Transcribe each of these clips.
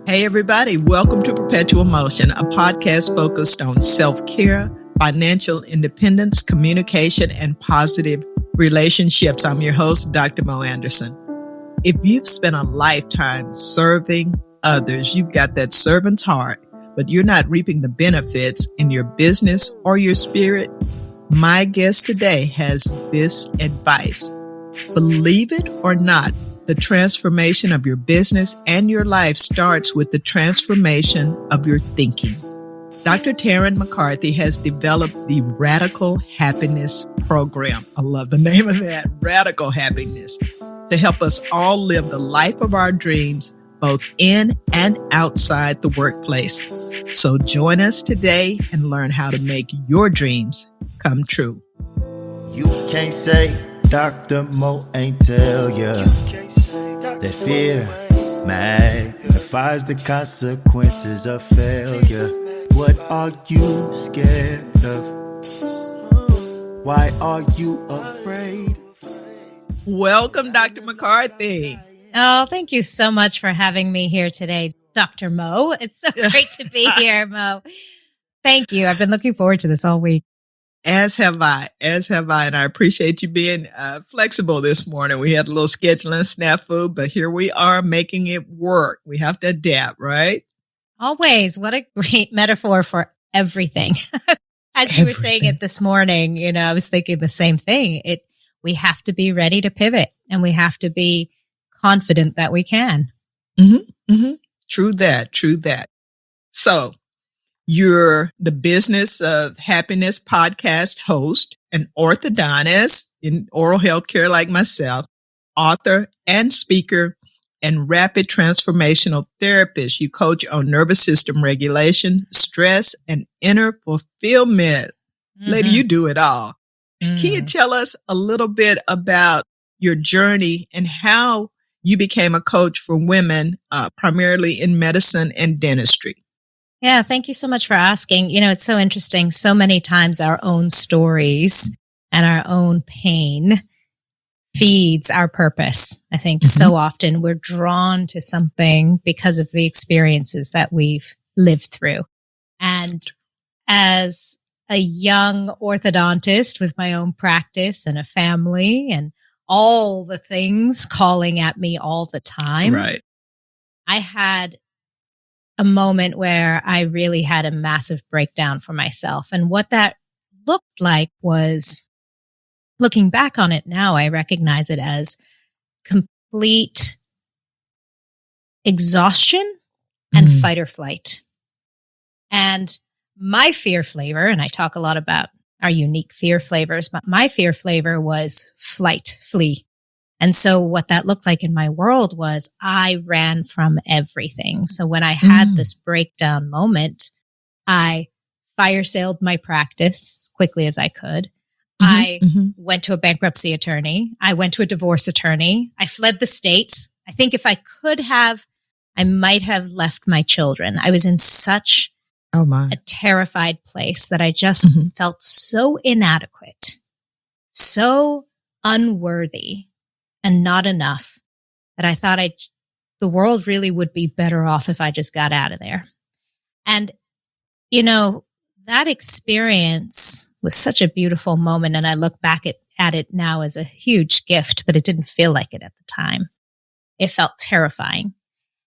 Hey, everybody. Welcome to Perpetual Motion, a podcast focused on self-care, financial independence, communication, and positive relationships. I'm your host, Dr. Mo Anderson. If you've spent a lifetime serving others, you've got that servant's heart, but you're not reaping the benefits in your business or your spirit, my guest today has this advice. Believe it or not, the transformation of your business and your life starts with the transformation of your thinking. Dr. Taryn MacCarthy has developed the Radical Happiness Program. I love the name of that, Radical Happiness, to help us all live the life of our dreams, both in and outside the workplace. So join us today and learn how to make your dreams come true. You can't say Dr. Mo ain't tell ya that fear magnifies the consequences of failure. What are you scared of? Why are you afraid? Welcome, Dr. MacCarthy. Oh, thank you so much for having me here today, Dr. Mo. It's so great to be here, Mo. Thank you. I've been looking forward to this all week. As have I. And I appreciate you being flexible this morning. We had a little scheduling snafu, but here we are making it work. We have to adapt, right? Always. What a great metaphor for everything. As you were saying it this morning, I was thinking the same thing. We have to be ready to pivot, and we have to be confident that we can. True that. So, you're the Business of Happiness podcast host, an orthodontist in oral health care like myself, author and speaker, and rapid transformational therapist. You coach on nervous system regulation, stress, and inner fulfillment. Lady, you do it all. Can you tell us a little bit about your journey and how you became a coach for women, primarily in medicine and dentistry? Yeah, thank you so much for asking. It's so interesting. So many times our own stories and our own pain feeds our purpose. I think so often we're drawn to something because of the experiences that we've lived through. And as a young orthodontist with my own practice and a family and all the things calling at me all the time, right, I had a moment where I really had a massive breakdown for myself. And what that looked like was, looking back on it now, I recognize it as complete exhaustion and fight or flight. And my fear flavor, and I talk a lot about our unique fear flavors, but my fear flavor was flight, flee. And so what that looked like in my world was I ran from everything. So when I had this breakdown moment, I fire sailed my practice as quickly as I could. I went to a bankruptcy attorney. I went to a divorce attorney. I fled the state. I think if I could have, I might have left my children. I was in such a terrified place that I just felt so inadequate, so unworthy, and not enough that I thought the world really would be better off if I just got out of there. And, that experience was such a beautiful moment. And I look back at it now as a huge gift, but it didn't feel like it at the time. It felt terrifying.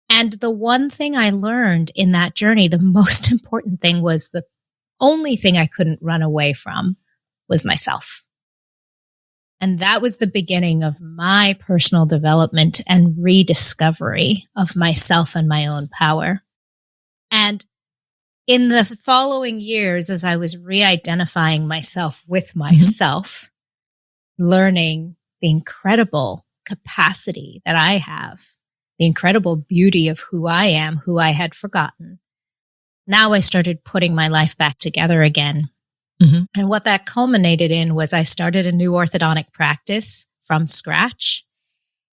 And the one thing I learned in that journey, the most important thing was the only thing I couldn't run away from was myself. And that was the beginning of my personal development and rediscovery of myself and my own power. And in the following years, as I was re-identifying myself with myself, learning the incredible capacity that I have, the incredible beauty of who I am, who I had forgotten, now I started putting my life back together again. And what that culminated in was I started a new orthodontic practice from scratch.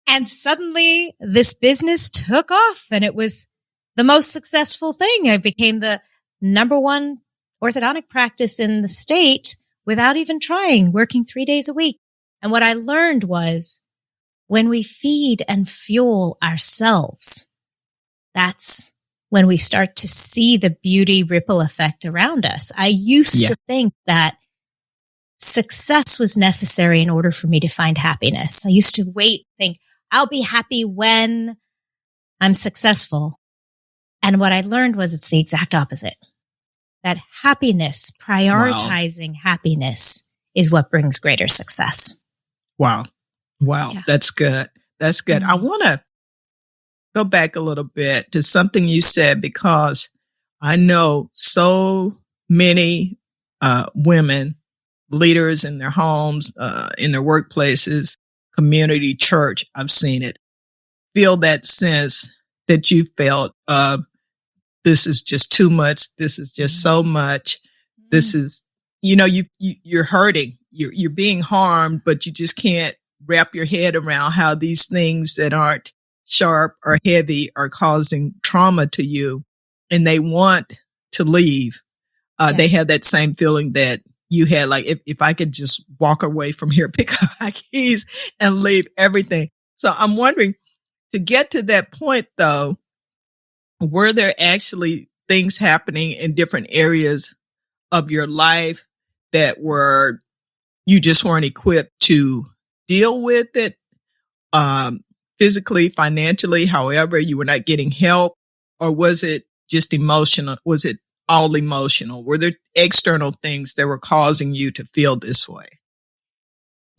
And suddenly this business took off and it was the most successful thing. I became the #1 orthodontic practice in the state without even trying, working 3 days a week. And what I learned was when we feed and fuel ourselves, that's when we start to see the beauty ripple effect around us. I used to think that success was necessary in order for me to find happiness. I used to think, I'll be happy when I'm successful. And what I learned was it's the exact opposite. That happiness, prioritizing happiness, is what brings greater success. Wow. Yeah. That's good. That's good. I want to go back a little bit to something you said, because I know so many women, leaders in their homes, in their workplaces, community, church, I've seen it, feel that sense that you felt of, this is just too much. This is just so much. This is, you're hurting. You're being harmed, but you just can't wrap your head around how these things that aren't sharp or heavy are causing trauma to you, and they want to leave. They have that same feeling that you had, like, if I could just walk away from here, pick up my keys and leave everything. So I'm wondering, to get to that point though, were there actually things happening in different areas of your life that you just weren't equipped to deal with it, physically, financially, however, you were not getting help? Or was it just emotional? Was it all emotional? Were there external things that were causing you to feel this way?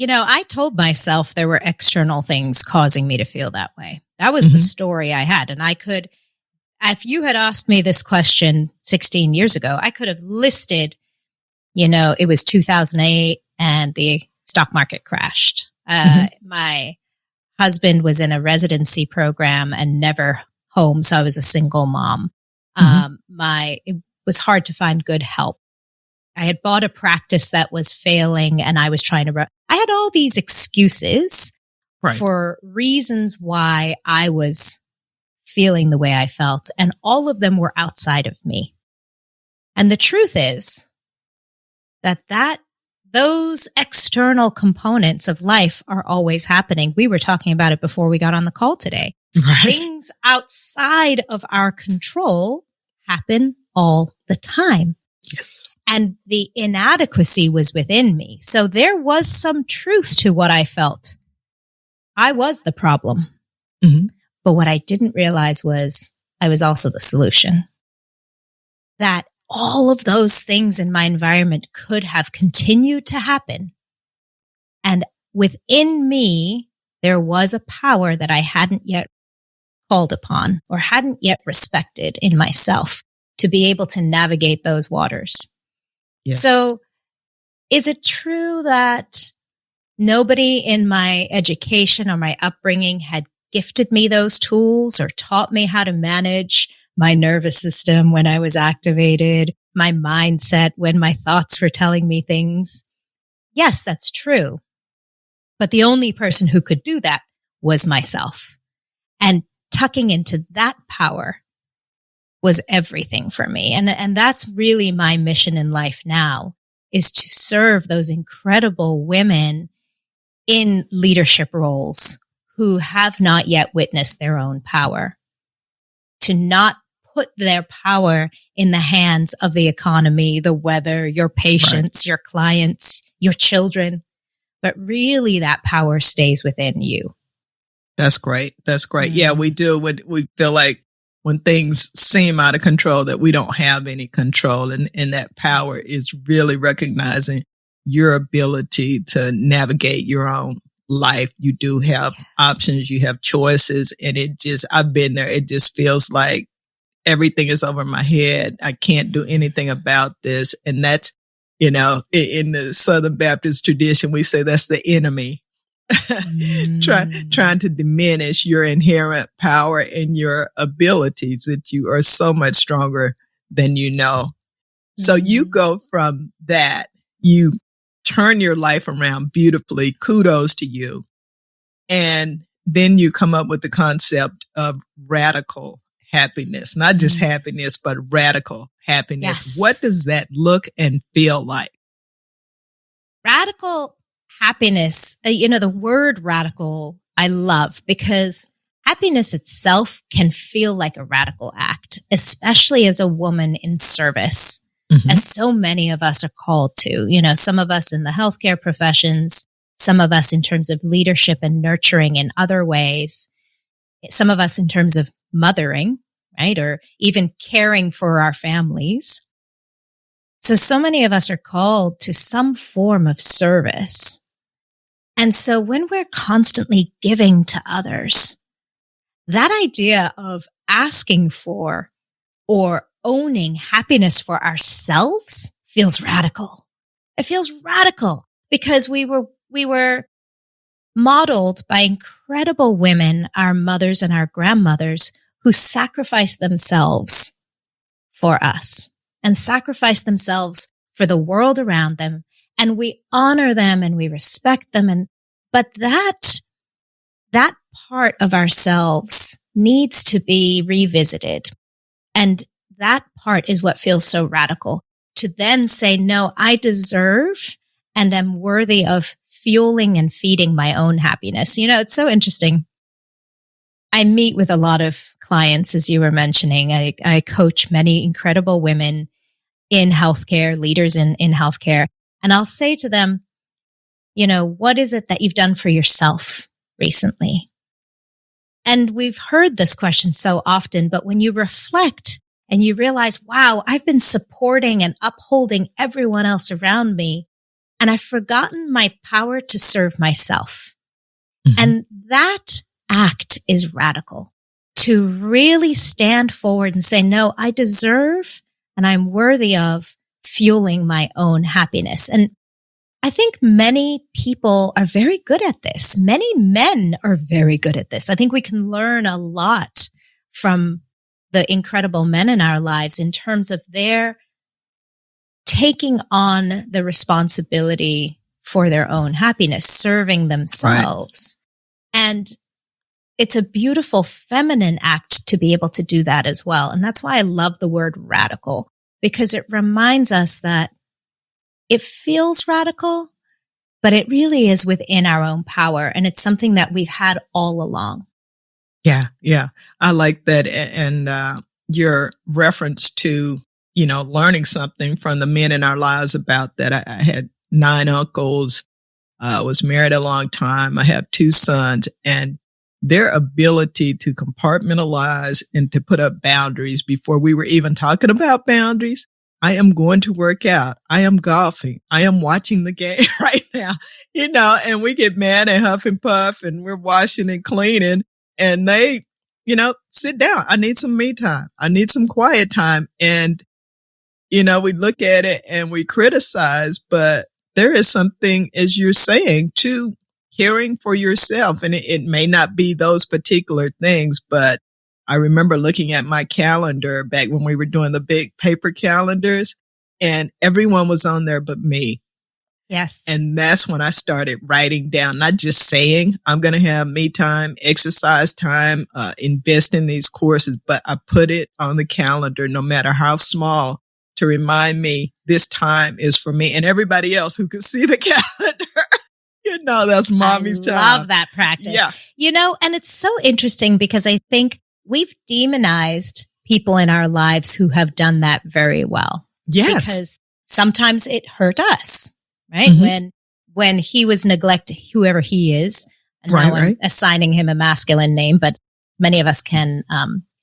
I told myself there were external things causing me to feel that way. That was the story I had. And if you had asked me this question 16 years ago, I could have listed, it was 2008 and the stock market crashed. My husband was in a residency program and never home, so I was a single mom. It was hard to find good help. I had bought a practice that was failing, and I was trying to I had all these excuses for reasons why I was feeling the way I felt, and all of them were outside of me. And the truth is that those external components of life are always happening. We were talking about it before we got on the call today. Things outside of our control happen all the time. Yes. And the inadequacy was within me. So there was some truth to what I felt. I was the problem. But what I didn't realize was I was also the solution. That all of those things in my environment could have continued to happen. And within me, there was a power that I hadn't yet called upon or hadn't yet respected in myself to be able to navigate those waters. Yes. So is it true that nobody in my education or my upbringing had gifted me those tools or taught me how to manage my nervous system when I was activated, my mindset when my thoughts were telling me things? Yes, that's true. But the only person who could do that was myself. And tucking into that power was everything for me. And that's really my mission in life now, is to serve those incredible women in leadership roles who have not yet witnessed their own power, to not put their power in the hands of the economy, the weather, your patients, your clients, your children, but really that power stays within you. That's great. That's great. Yeah, we do. We feel like when things seem out of control, that we don't have any control. And that power is really recognizing your ability to navigate your own life. You do have options, you have choices, and I've been there. It just feels like everything is over my head. I can't do anything about this. And that's, in the Southern Baptist tradition, we say that's the enemy. Trying to diminish your inherent power and your abilities, that you are so much stronger than you know. So you go from that, you turn your life around beautifully. Kudos to you. And then you come up with the concept of radical happiness, not just happiness, but radical happiness. Yes. What does that look and feel like? Radical happiness, the word radical, I love, because happiness itself can feel like a radical act, especially as a woman in service, as so many of us are called to. You know, some of us in the healthcare professions, some of us in terms of leadership and nurturing in other ways, some of us in terms of mothering, right? Or even caring for our families. So many of us are called to some form of service. And so when we're constantly giving to others, that idea of asking for or owning happiness for ourselves feels radical. It feels radical because we were modeled by incredible women, our mothers and our grandmothers, who sacrificed themselves for us and sacrificed themselves for the world around them. And we honor them and we respect them. But that part of ourselves needs to be revisited. And that part is what feels so radical, to then say, no, I deserve and am worthy of fueling and feeding my own happiness. You know, it's so interesting. I meet with a lot of clients, as you were mentioning. I coach many incredible women in healthcare, leaders in healthcare. And I'll say to them, you know, what is it that you've done for yourself recently? And we've heard this question so often, but when you reflect and you realize, wow, I've been supporting and upholding everyone else around me, and I've forgotten my power to serve myself. And that act is radical, to really stand forward and say, no, I deserve and I'm worthy of fueling my own happiness. And I think many people are very good at this. Many men are very good at this. I think we can learn a lot from the incredible men in our lives in terms of their taking on the responsibility for their own happiness, serving themselves. Right. And it's a beautiful feminine act to be able to do that as well. And that's why I love the word radical, because it reminds us that it feels radical, but it really is within our own power. And it's something that we've had all along. Yeah. I like that. And your reference to, you know, learning something from the men in our lives about that. I had 9 uncles, was married a long time. I have 2 sons, and their ability to compartmentalize and to put up boundaries before we were even talking about boundaries. I am going to work out. I am golfing. I am watching the game right now, you know, and we get mad and huff and puff and we're washing and cleaning, and they, you know, sit down. I need some me time. I need some quiet time. And, you know, we look at it and we criticize, but there is something, as you're saying, to caring for yourself. And it may not be those particular things, but I remember looking at my calendar back when we were doing the big paper calendars, and everyone was on there but me. Yes. And that's when I started writing down, not just saying I'm going to have me time, exercise time, invest in these courses, but I put it on the calendar, no matter how small, to remind me this time is for me and everybody else who could see the calendar. You know, that's mommy's time. I love that practice. Yeah. You know, and it's so interesting because I think we've demonized people in our lives who have done that very well. Yes. Because sometimes it hurt us, right? When he was neglected, whoever he is, and now I'm assigning him a masculine name, but many of us can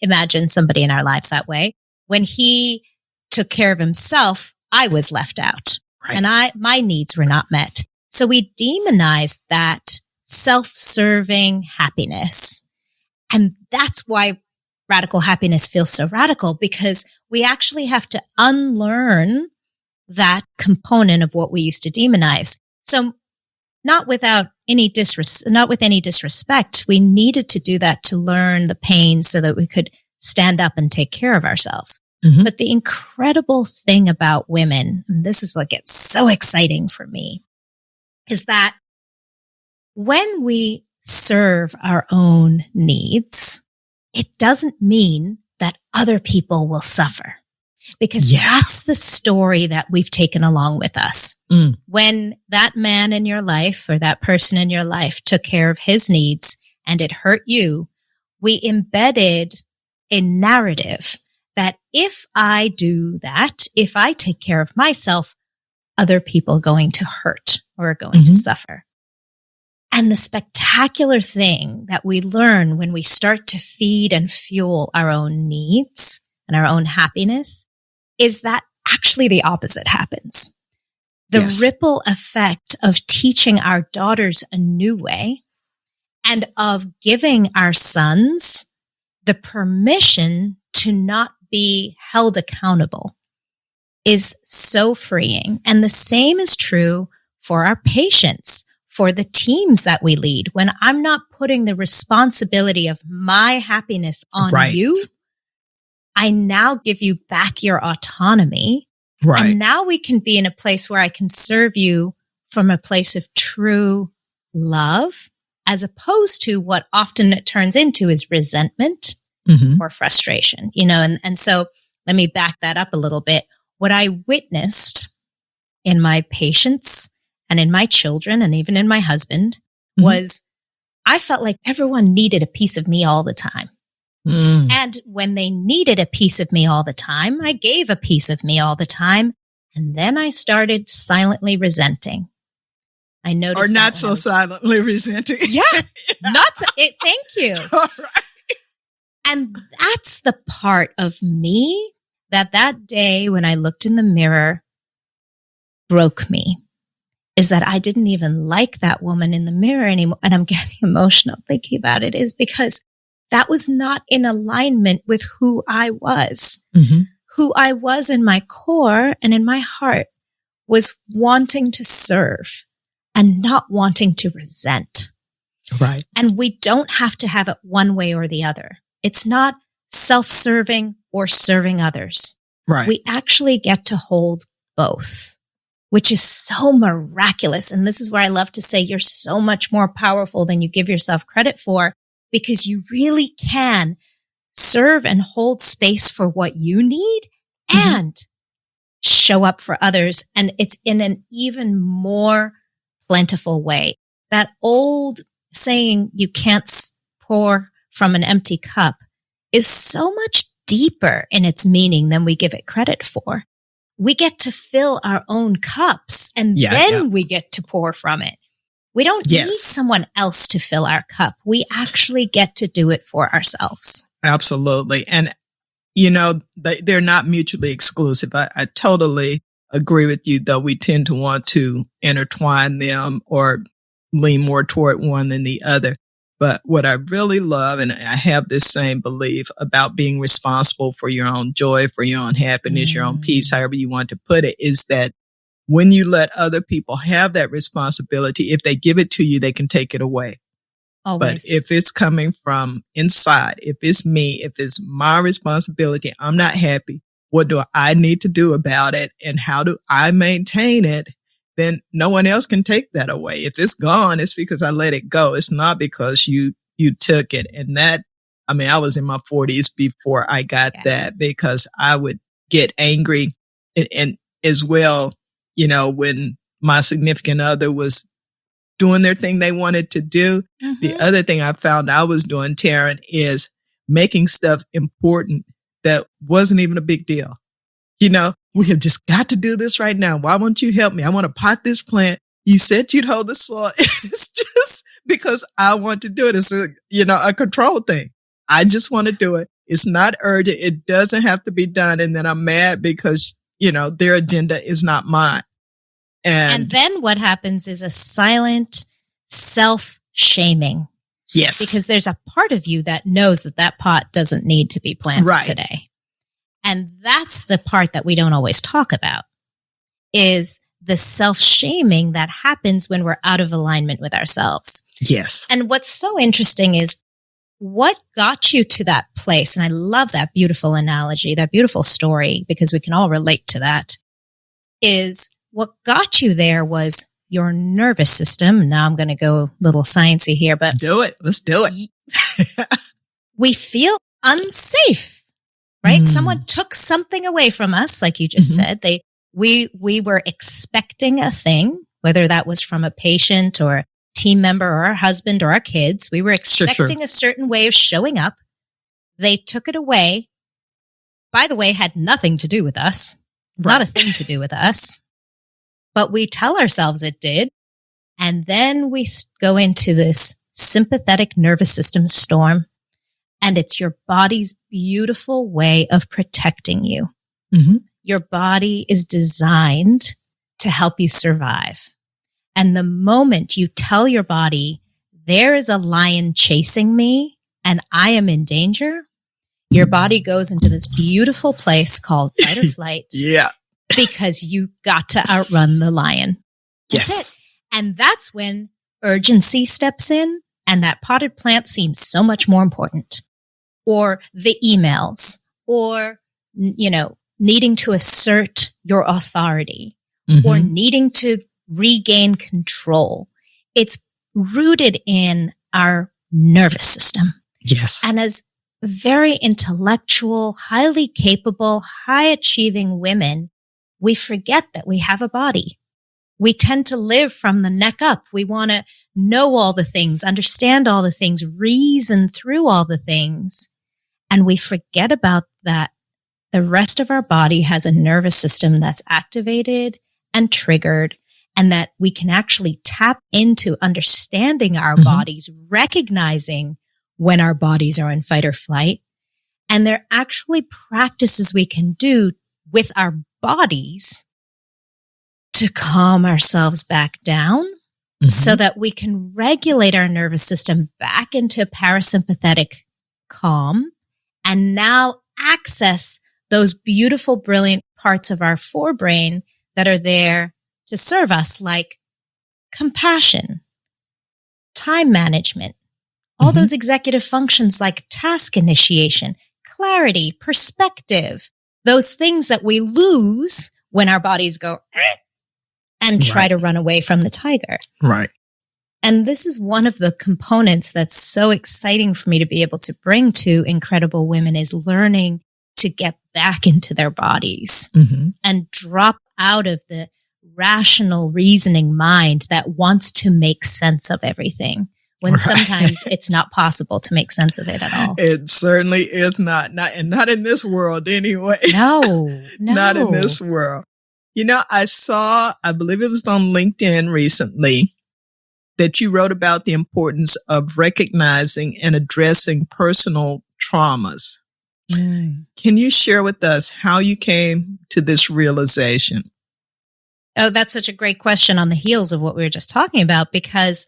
imagine somebody in our lives that way. When he took care of himself, I was left out, and my needs were not met. So we demonized that self-serving happiness. And that's why radical happiness feels so radical, because we actually have to unlearn that component of what we used to demonize. So not with any disrespect, we needed to do that to learn the pain so that we could stand up and take care of ourselves. But the incredible thing about women, and this is what gets so exciting for me, is that when we serve our own needs, it doesn't mean that other people will suffer, because that's the story that we've taken along with us. When that man in your life or that person in your life took care of his needs and it hurt you, we embedded a narrative that if I do that, if I take care of myself, other people are going to hurt or are going to suffer. And the spectacular thing that we learn when we start to feed and fuel our own needs and our own happiness is that actually the opposite happens. The ripple effect of teaching our daughters a new way and of giving our sons the permission to not be held accountable is so freeing. And the same is true for our patients, for the teams that we lead. When I'm not putting the responsibility of my happiness on you, I now give you back your autonomy. Right. And now we can be in a place where I can serve you from a place of true love, as opposed to what often it turns into is resentment or frustration, and so let me back that up a little bit. What I witnessed in my patients and in my children and even in my husband was I felt like everyone needed a piece of me all the time. And when they needed a piece of me all the time, I gave a piece of me all the time. And then I started silently resenting. I noticed or not so silently resenting. Thank you. All right. And that's the part of me that day when I looked in the mirror broke me, is that I didn't even like that woman in the mirror anymore. And I'm getting emotional thinking about it, is because that was not in alignment with who I was. Who I was in my core and in my heart was wanting to serve and not wanting to resent. Right. And we don't have to have it one way or the other. It's not self-serving or serving others. Right. We actually get to hold both, which is so miraculous. And this is where I love to say you're so much more powerful than you give yourself credit for, because you really can serve and hold space for what you need and show up for others. And it's in an even more plentiful way. That old saying, you can't pour from an empty cup, is so much deeper in its meaning than we give it credit for. We get to fill our own cups and then we get to pour from it. We don't need someone else to fill our cup. We actually get to do it for ourselves. Absolutely. And, they're not mutually exclusive. I totally agree with you, though we tend to want to intertwine them or lean more toward one than the other. But what I really love, and I have this same belief about being responsible for your own joy, for your own happiness, your own peace, however you want to put it, is that when you let other people have that responsibility, if they give it to you, they can take it away. Always. But if it's coming from inside, if it's me, if it's my responsibility, I'm not happy, what do I need to do about it? And how do I maintain it? Then no one else can take that away. If it's gone, it's because I let it go. It's not because you took it. And that, I was in my 40s before I got that, because I would get angry and as well, when my significant other was doing their thing they wanted to do. The other thing I found I was doing, Taryn, is making stuff important that wasn't even a big deal. We have just got to do this right now. Why won't you help me? I want to pot this plant. You said you'd hold the soil. It's just because I want to do it. It's a control thing. I just want to do it. It's not urgent. It doesn't have to be done. And then I'm mad because, their agenda is not mine. And then what happens is a silent self-shaming. Yes. Because there's a part of you that knows that pot doesn't need to be planted today. And that's the part that we don't always talk about, is the self-shaming that happens when we're out of alignment with ourselves. Yes. And what's so interesting is what got you to that place. And I love that beautiful analogy, that beautiful story, because we can all relate to that, is what got you there was your nervous system. Now I'm going to go a little sciencey here, but do it. Let's do it. We feel unsafe, right? Someone took something away from us, like you just said. We were expecting a thing, whether that was from a patient or a team member or our husband or our kids. We were expecting a certain way of showing up. They took it away. By the way, had nothing to do with us. Right. Not a thing to do with us. But we tell ourselves it did. And then we go into this sympathetic nervous system storm. And it's your body's beautiful way of protecting you. Mm-hmm. Your body is designed to help you survive. And the moment you tell your body, there is a lion chasing me and I am in danger, your body goes into this beautiful place called fight or flight. Yeah. Because you got to outrun the lion. That's it. And that's when urgency steps in and that potted plant seems so much more important. Or the emails, or, needing to assert your authority, or needing to regain control. It's rooted in our nervous system. Yes. And as very intellectual, highly capable, high achieving women, we forget that we have a body. We tend to live from the neck up. We want to know all the things, understand all the things, reason through all the things. And we forget about that. The rest of our body has a nervous system that's activated and triggered, and that we can actually tap into understanding our bodies, recognizing when our bodies are in fight or flight. And there are actually practices we can do with our bodies to calm ourselves back down so that we can regulate our nervous system back into parasympathetic calm and now access those beautiful, brilliant parts of our forebrain that are there to serve us, like compassion, time management, all those executive functions like task initiation, clarity, perspective, those things that we lose when our bodies go and try to run away from the tiger. Right. And this is one of the components that's so exciting for me to be able to bring to incredible women, is learning to get back into their bodies and drop out of the rational reasoning mind that wants to make sense of everything, when sometimes it's not possible to make sense of it at all. It certainly is not in this world anyway. No. Not in this world. I believe it was on LinkedIn recently, that you wrote about the importance of recognizing and addressing personal traumas. Can you share with us how you came to this realization? Oh, that's such a great question on the heels of what we were just talking about, because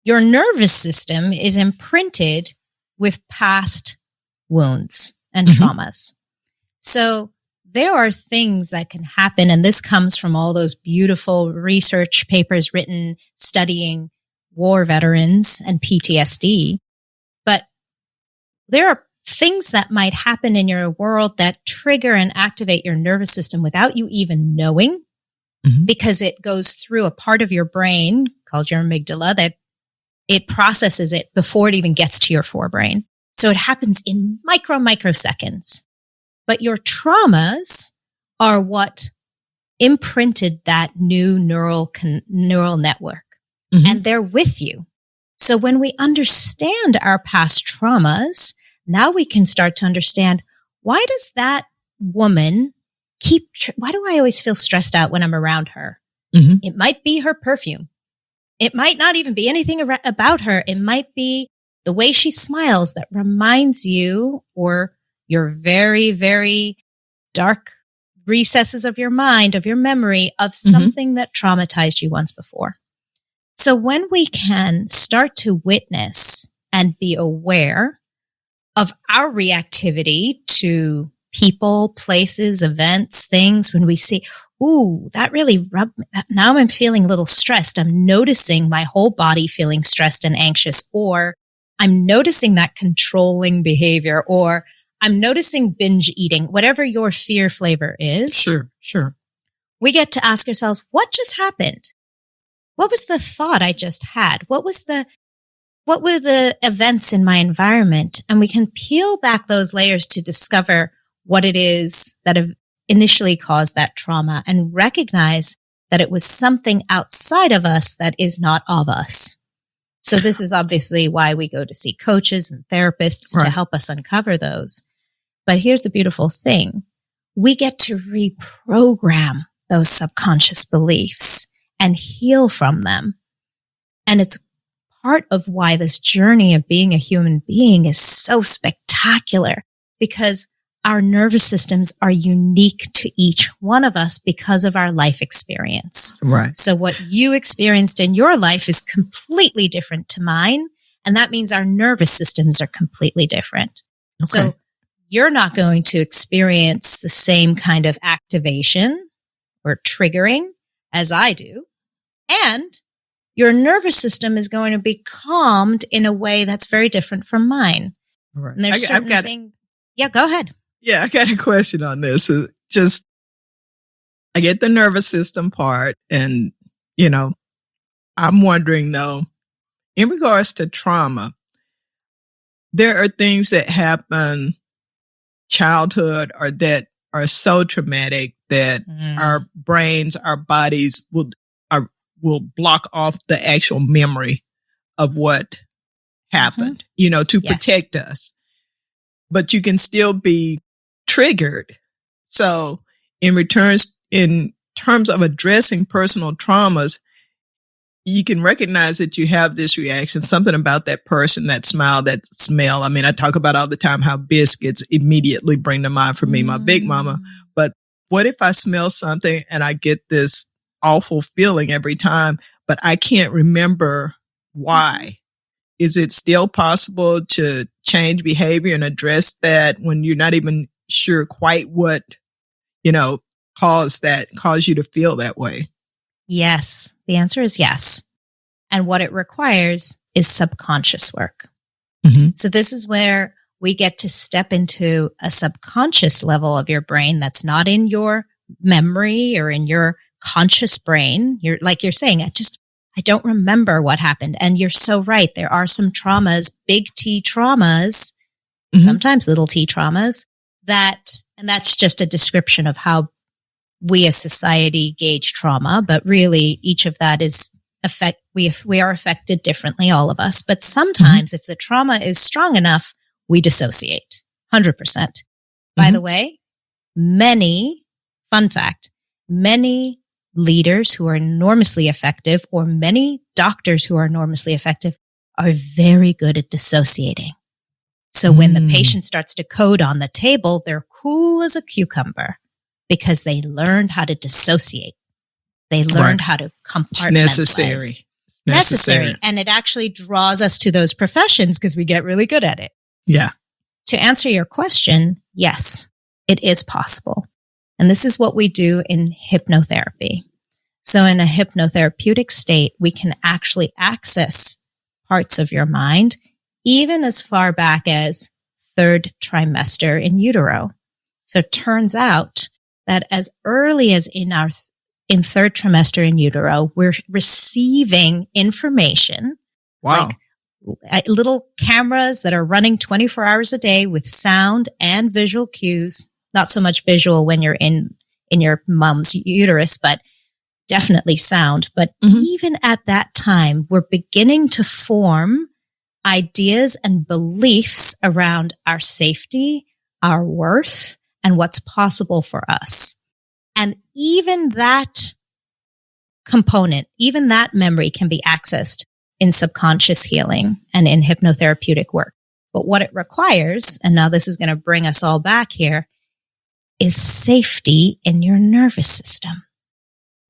your nervous system is imprinted with past wounds and traumas. So there are things that can happen, and this comes from all those beautiful research papers written studying war veterans and PTSD. But there are things that might happen in your world that trigger and activate your nervous system without you even knowing, because it goes through a part of your brain called your amygdala that it processes it before it even gets to your forebrain. So it happens in microseconds. But your traumas are what imprinted that new neural network, and they're with you. So when we understand our past traumas, now we can start to understand, why does that woman why do I always feel stressed out when I'm around her? It might be her perfume. It might not even be anything about her. It might be the way she smiles that reminds you, or your very, very dark recesses of your mind, of your memory, of something that traumatized you once before. So when we can start to witness and be aware of our reactivity to people, places, events, things, when we see, ooh, that really rubbed me. Now I'm feeling a little stressed. I'm noticing my whole body feeling stressed and anxious, or I'm noticing that controlling behavior, or I'm noticing binge eating, whatever your fear flavor is. Sure. We get to ask ourselves, what just happened? What was the thought I just had? What were the events in my environment? And we can peel back those layers to discover what it is that have initially caused that trauma, and recognize that it was something outside of us that is not of us. So this is obviously why we go to see coaches and therapists to help us uncover those. But here's the beautiful thing. We get to reprogram those subconscious beliefs and heal from them. And it's part of why this journey of being a human being is so spectacular, because our nervous systems are unique to each one of us because of our life experience. Right. So what you experienced in your life is completely different to mine. And that means our nervous systems are completely different. Okay. So you're not going to experience the same kind of activation or triggering as I do. And your nervous system is going to be calmed in a way that's very different from mine. Right. And there's certain things. Yeah, go ahead. Yeah, I got a question on this. Just, I get the nervous system part, and, I'm wondering though, in regards to trauma, there are things that happen childhood or that are so traumatic that our brains, our bodies will block off the actual memory of what happened, to protect us. But you can still be triggered. So in terms of addressing personal traumas, you can recognize that you have this reaction, something about that person, that smile, that smell. I mean, I talk about all the time how biscuits immediately bring to mind for me, my big mama. But what if I smell something and I get this awful feeling every time, but I can't remember why? Is it still possible to change behavior and address that when you're not even sure quite what, caused you to feel that way? Yes. The answer is yes. And what it requires is subconscious work. Mm-hmm. So this is where we get to step into a subconscious level of your brain that's not in your memory or in your conscious brain. You're saying, I don't remember what happened. And you're so right. There are some traumas, big T traumas, sometimes little T traumas, and that's just a description of how we as society gauge trauma. But really, each of that is we are affected differently, all of us. But sometimes if the trauma is strong enough, we dissociate 100%. By the way, fun fact, many leaders who are enormously effective, or many doctors who are enormously effective, are very good at dissociating. So when the patient starts to code on the table, they're cool as a cucumber because they learned how to dissociate. They learned how to compartmentalize. It's necessary. And it actually draws us to those professions because we get really good at it. Yeah. To answer your question, yes, it is possible. And this is what we do in hypnotherapy. So in a hypnotherapeutic state, we can actually access parts of your mind, even as far back as third trimester in utero. So it turns out that as early as in third trimester in utero, we're receiving information. Wow. Like little cameras that are running 24 hours a day with sound and visual cues. Not so much visual when you're in your mom's uterus, but definitely sound. But even at that time, we're beginning to form ideas and beliefs around our safety, our worth, and what's possible for us. And even that component, even that memory can be accessed in subconscious healing and in hypnotherapeutic work. But what it requires, and now this is going to bring us all back here, is safety in your nervous system.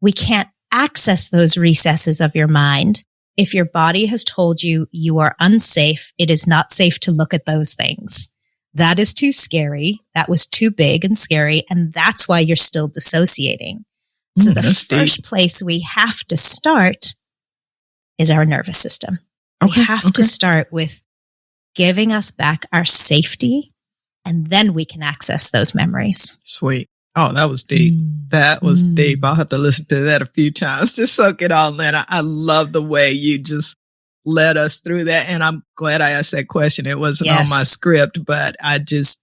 We can't access those recesses of your mind if your body has told you you are unsafe. It is not safe to look at those things. That is too scary. That was too big and scary. And that's why you're still dissociating. So the first place we have to start is our nervous system. We have to start with giving us back our safety, and then we can access those memories. Sweet. Oh, that was deep. That was deep. I'll have to listen to that a few times to soak it all in. I love the way you just led us through that. And I'm glad I asked that question. It wasn't on my script, but I just,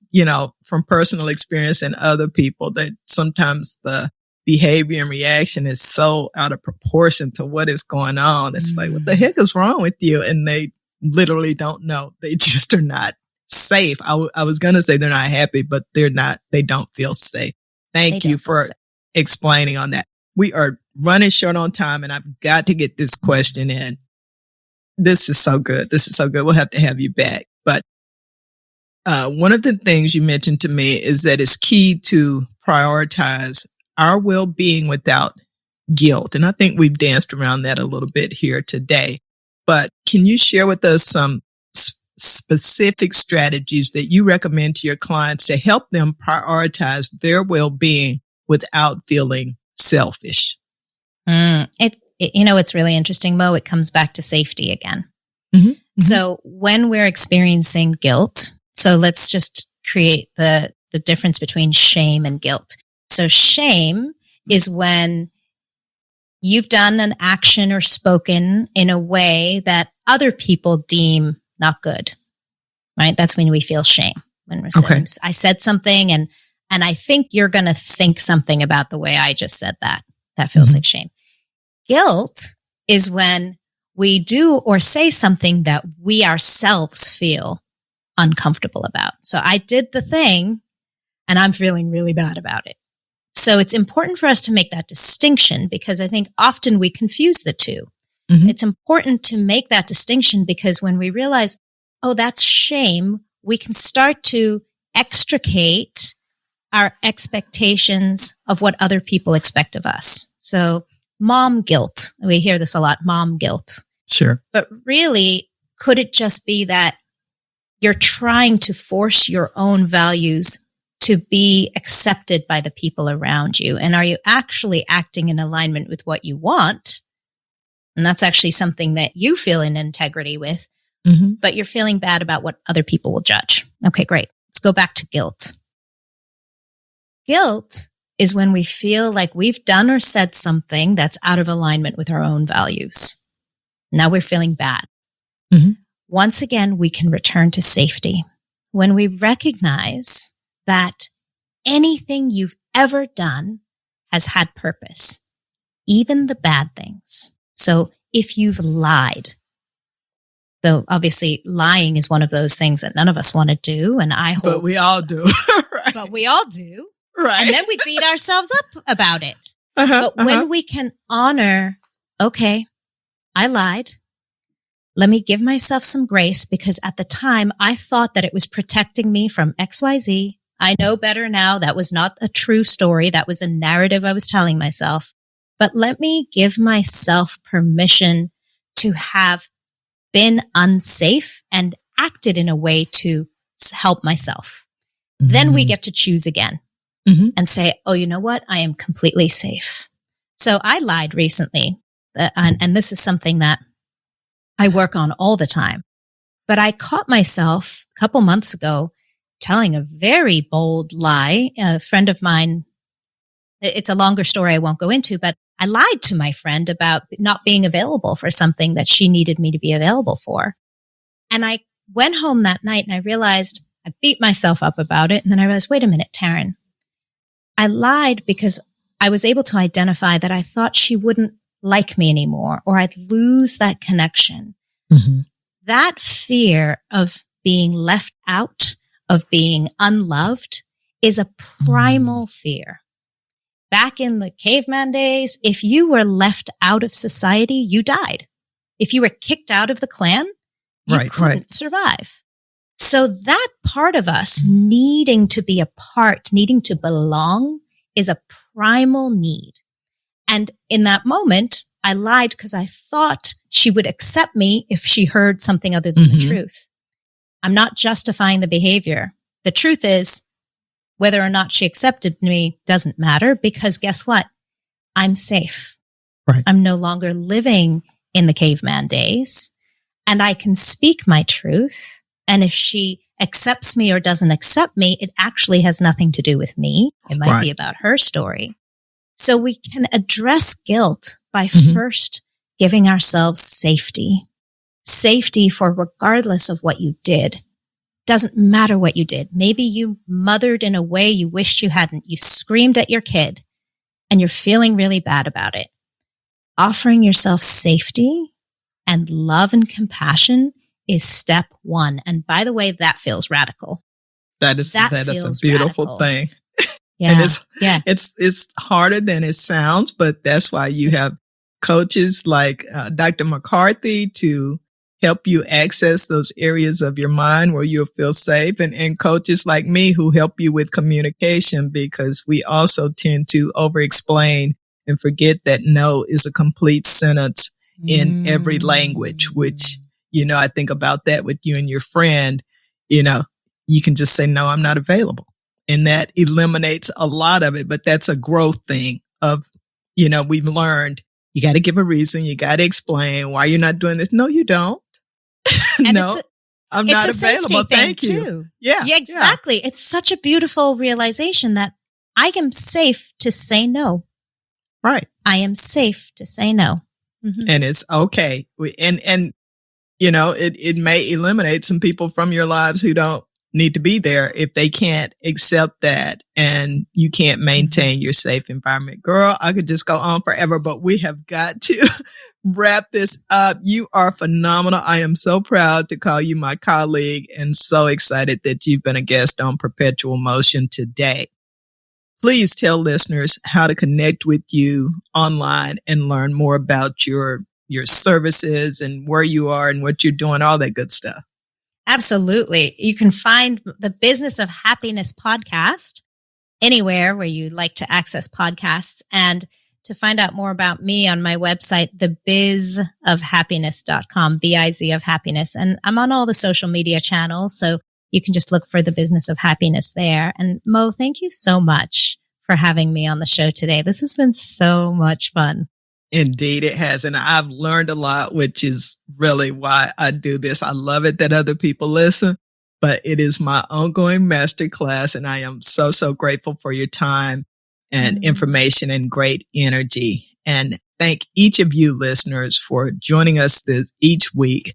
from personal experience and other people, that sometimes the behavior and reaction is so out of proportion to what is going on. It's like, what the heck is wrong with you? And they literally don't know. They just are not safe. I was going to say they're not happy, but they're not, they don't feel safe. Thank you for explaining on that. We are running short on time and I've got to get this question in. This is so good. This is so good. We'll have to have you back. But one of the things you mentioned to me is that it's key to prioritize our well-being without guilt. And I think we've danced around that a little bit here today. But can you share with us some specific strategies that you recommend to your clients to help them prioritize their well-being without feeling selfish? It's really interesting, Mo. It comes back to safety again. Mm-hmm. So when we're experiencing guilt, so let's just create the difference between shame and guilt. So shame is when you've done an action or spoken in a way that other people deem not good, right? That's when we feel shame. When we're saying, I said something and I think you're going to think something about the way I just said that. That feels like shame. Guilt is when we do or say something that we ourselves feel uncomfortable about. So I did the thing and I'm feeling really bad about it. So it's important for us to make that distinction because I think often we confuse the two. It's important to make that distinction because when we realize, oh, that's shame, we can start to extricate our expectations of what other people expect of us. So mom guilt, we hear this a lot, mom guilt. Sure. But really, could it just be that you're trying to force your own values to be accepted by the people around you? And are you actually acting in alignment with what you want? And that's actually something that you feel in integrity with, but you're feeling bad about what other people will judge. Okay, great. Let's go back to guilt. Guilt is when we feel like we've done or said something that's out of alignment with our own values. Now we're feeling bad. Once again, we can return to safety when we recognize that anything you've ever done has had purpose, even the bad things. So if you've lied, so obviously lying is one of those things that none of us want to do. And I hope. But we all do. Right. But we all do. Right. And then we beat ourselves up about it. But when we can honor, okay, I lied. Let me give myself some grace because at the time I thought that it was protecting me from XYZ. I know better now. That was not a true story. That was a narrative I was telling myself. But let me give myself permission to have been unsafe and acted in a way to help myself. Then we get to choose again and say, oh, you know what? I am completely safe. So I lied recently. And this is something that I work on all the time. But I caught myself a couple months ago telling a very bold lie. A friend of mine, it's a longer story I won't go into, but I lied to my friend about not being available for something that she needed me to be available for. And I went home that night and I realized I beat myself up about it. And then I realized, wait a minute, Taryn, I lied because I was able to identify that I thought she wouldn't like me anymore or I'd lose that connection. That fear of being left out, of being unloved is a primal fear. Back in the caveman days, if you were left out of society, you died. If you were kicked out of the clan, you couldn't survive. So that part of us needing to be a part, needing to belong is a primal need. And in that moment, I lied because I thought she would accept me if she heard something other than the truth. I'm not justifying the behavior. The truth is, whether or not she accepted me doesn't matter because guess what? I'm safe. Right. I'm no longer living in the caveman days and I can speak my truth. And if she accepts me or doesn't accept me, it actually has nothing to do with me. It might be about her story. So we can address guilt by first giving ourselves safety. Safety for regardless of what you did. Doesn't matter what you did. Maybe you mothered in a way you wished you hadn't. You screamed at your kid and you're feeling really bad about it, offering yourself safety and love and compassion is step one. And by the way, that feels radical. That is a beautiful radical. thing. Yeah. And it's harder than it sounds, but that's why you have coaches like Dr. MacCarthy to help you access those areas of your mind where you'll feel safe, and coaches like me who help you with communication, because we also tend to over-explain and forget that no is a complete sentence in every language, which, I think about that with you and your friend. You can just say, no, I'm not available. And that eliminates a lot of it, but that's a growth thing of, we've learned you got to give a reason. You got to explain why you're not doing this. No, you don't. No, I'm not available. Thank you. Too. Yeah, exactly. Yeah. It's such a beautiful realization that I am safe to say no. Right. I am safe to say no. Mm-hmm. And it's okay. And it may eliminate some people from your lives who don't need to be there if they can't accept that and you can't maintain your safe environment. Girl, I could just go on forever, but we have got to wrap this up. You are phenomenal. I am so proud to call you my colleague and so excited that you've been a guest on Perpetual Motion today. Please tell listeners how to connect with you online and learn more about your services and where you are and what you're doing, all that good stuff. Absolutely. You can find the Business of Happiness podcast anywhere where you like to access podcasts. And to find out more about me on my website, thebizofhappiness.com, B-I-Z of happiness. And I'm on all the social media channels, so you can just look for the Business of Happiness there. And Mo, thank you so much for having me on the show today. This has been so much fun. Indeed, it has. And I've learned a lot, which is really why I do this. I love it that other people listen, but it is my ongoing masterclass. And I am so, so grateful for your time and information and great energy. And thank each of you listeners for joining us each week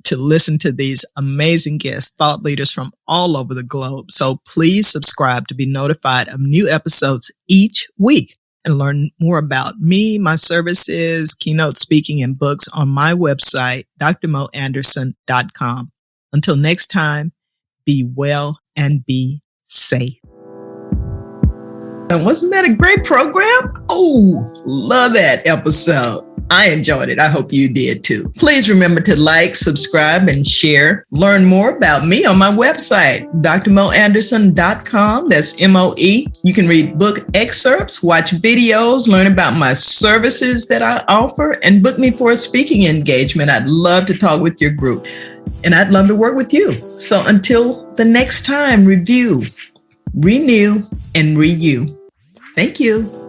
to listen to these amazing guests, thought leaders from all over the globe. So please subscribe to be notified of new episodes each week. And learn more about me, my services, keynote speaking, and books on my website, drmoanderson.com. Until next time, be well and be safe. And wasn't that a great program? Oh, love that episode. I enjoyed it. I hope you did too. Please remember to like, subscribe, and share. Learn more about me on my website, drmoanderson.com. That's M-O-E. You can read book excerpts, watch videos, learn about my services that I offer, and book me for a speaking engagement. I'd love to talk with your group, and I'd love to work with you. So until the next time, review, renew, and re-you. Thank you.